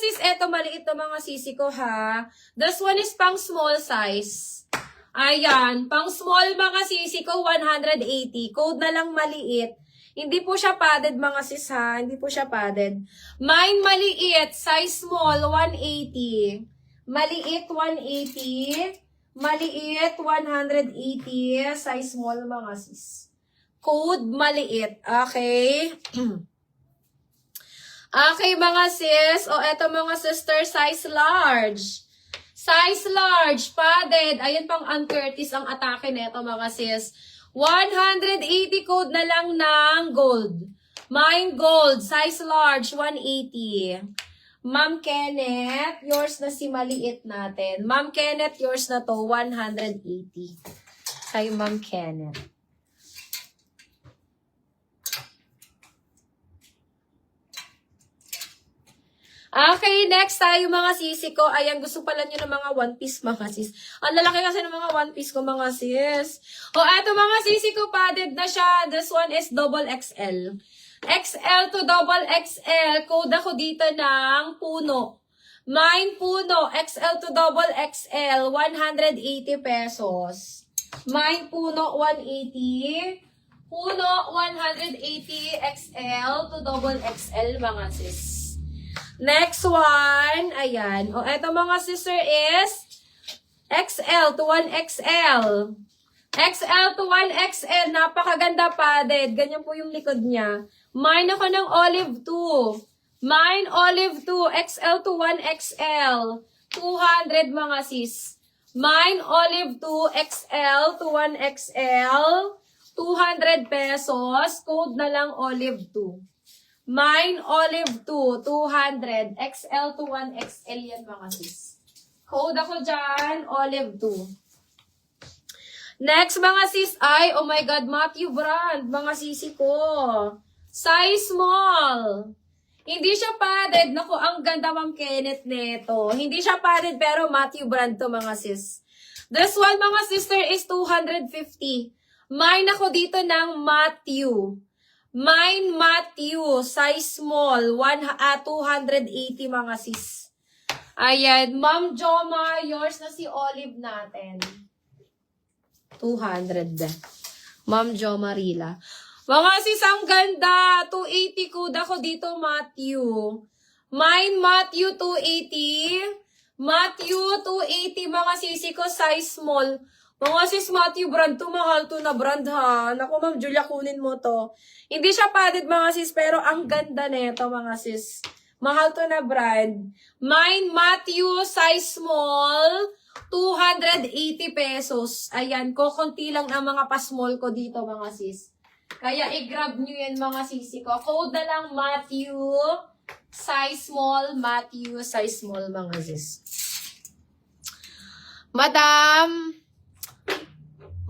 sis, eto maliit na mga sisi ko ha. This one is pang small size. Ayan, pang small mga sisi ko, 180. Code na lang maliit. Hindi po siya padded mga sis ha. Hindi po siya padded. Mine maliit, size small, 180. Maliit, 180. Maliit, 180. Size small mga sis. Code maliit. Okay? Okay mga sis. O eto mga sister, size large. Size large, padded. Ayan pang Curtis ang atake nito mga sis. 180 code na lang ng gold. Mine gold, size large, 180. Ma'am Kenneth, yours na si maliit natin. Ma'am Kenneth, yours na to, 180. Kay Ma'am Kenneth. Okay, next tayo mga sisi ko. Ayan, gusto pala nyo ng mga one piece mga sis. Ang lalaki kasi ng mga one piece ko mga sis. O, eto mga sisi ko, padded na siya. This one is double XL. XL to double XL. Code ako dito ng puno. Mine puno. XL to double XL. 180 pesos. Mine puno, 180. Puno, 180. XL to double XL mga sis. Next one, ayan. O, eto mga sister is XL to 1XL. XL to 1XL, napakaganda padded. Ganyan po yung likod niya. Mine ako ng olive 2. Mine olive 2, XL to 1XL. 200 mga sis. Mine olive 2, XL to 1XL. 200 pesos. Code na lang olive 2. Mine, olive 2, 200. XL to 1XL yan mga sis. Code ako dyan, olive 2. Next mga sis ay, oh my God, Matthew brand. Mga sisi ko. Size small. Hindi siya padded. Naku, ang ganda Ma'am Kenneth neto. Hindi siya padded pero Matthew brand to mga sis. This one mga sister is 250. Mine ako dito ng Matthew. Mine Matthew, size small, 280 mga sis. Ayan, Ma'am Joma, yours na si Olive natin. 200. Ma'am Joma Rila. Mga sis, ang ganda. 280 code ako dito, Matthew. Mine Matthew, 280. Matthew, 280 mga sisi ko, size small. Mga sis, Matthew brand to, mahal to na brand ha. Naku, Ma'am Julia, kunin mo to. Hindi siya padded mga sis, pero ang ganda nito mga sis. Mahal to na brand. Mine, Matthew, size small, 280 pesos. Ayan, kukunti lang ang mga pa-small ko dito mga sis. Kaya i-grab nyo yan mga sisi ko. Code na lang Matthew, size small, Matthew, size small mga sis. Madam,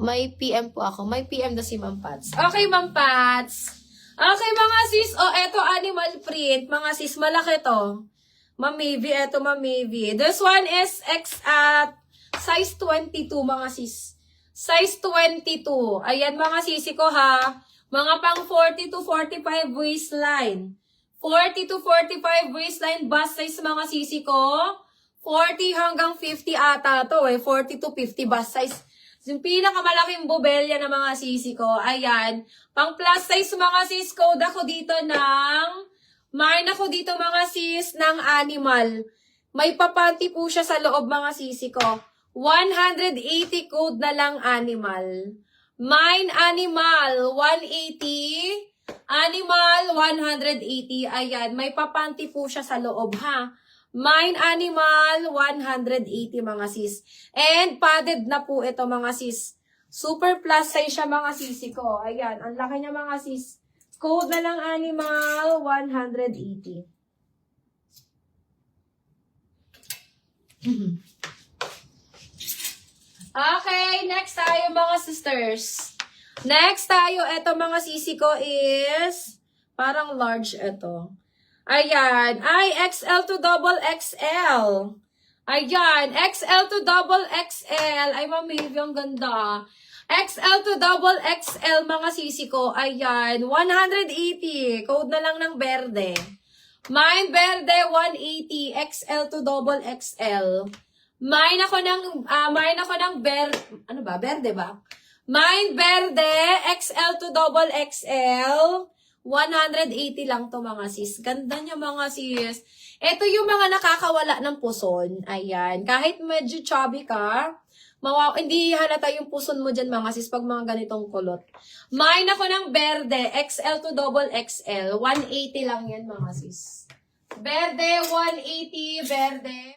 may PM po ako. May PM na si Ma'am Pats. Okay, Ma'am Pats. Okay, mga sis. O, eto animal print. Mga sis, malaki to. Ma'am Mavi, eto Ma'am Mavi. This one is size 22, mga sis. Size 22. Ayan, mga sisi ko ha. Mga pang 40 to 45 waistline. 40 to 45 waistline bust size mga sisi ko. 40 hanggang 50 ata to eh. 40 to 50 bust size. Yung pinakamalaking bobelya ng mga sisi ko, ayan. Pang plus size mga sis, code ako dito mine ako dito mga sis ng animal. May papanti po siya sa loob mga sisi ko. 180 code na lang animal. Mine animal, 180. Animal, 180. Ayan, may papanti po siya sa loob ha. Mine animal, 180 mga sis. And padded na po ito mga sis. Super plus size siya mga sisi ko. Ayan, ang laki niya mga sis. Code na lang animal, 180. Okay, next tayo mga sisters. Next tayo, ito mga sisi ko is parang large ito. Ayan. Ay, XL to double XL. Ayan. XL to double XL. Ay, Ma'am Mavi, ang ganda. XL to double XL, mga sisi ko. Ayan. 180. Code na lang ng berde. Mine Verde 180 XL to double XL. Mine ako ng Verde ba? Mine Verde XL to double XL. 180 lang to mga sis. Ganda niya mga sis. Ito yung mga nakakawala ng puson. Ayan. Kahit medyo chubby ka, hindi halata yung puson mo dyan mga sis pag mga ganitong kulot. Mine ako ng Verde XL to double XL. 180 lang yan mga sis. Verde 180 Verde.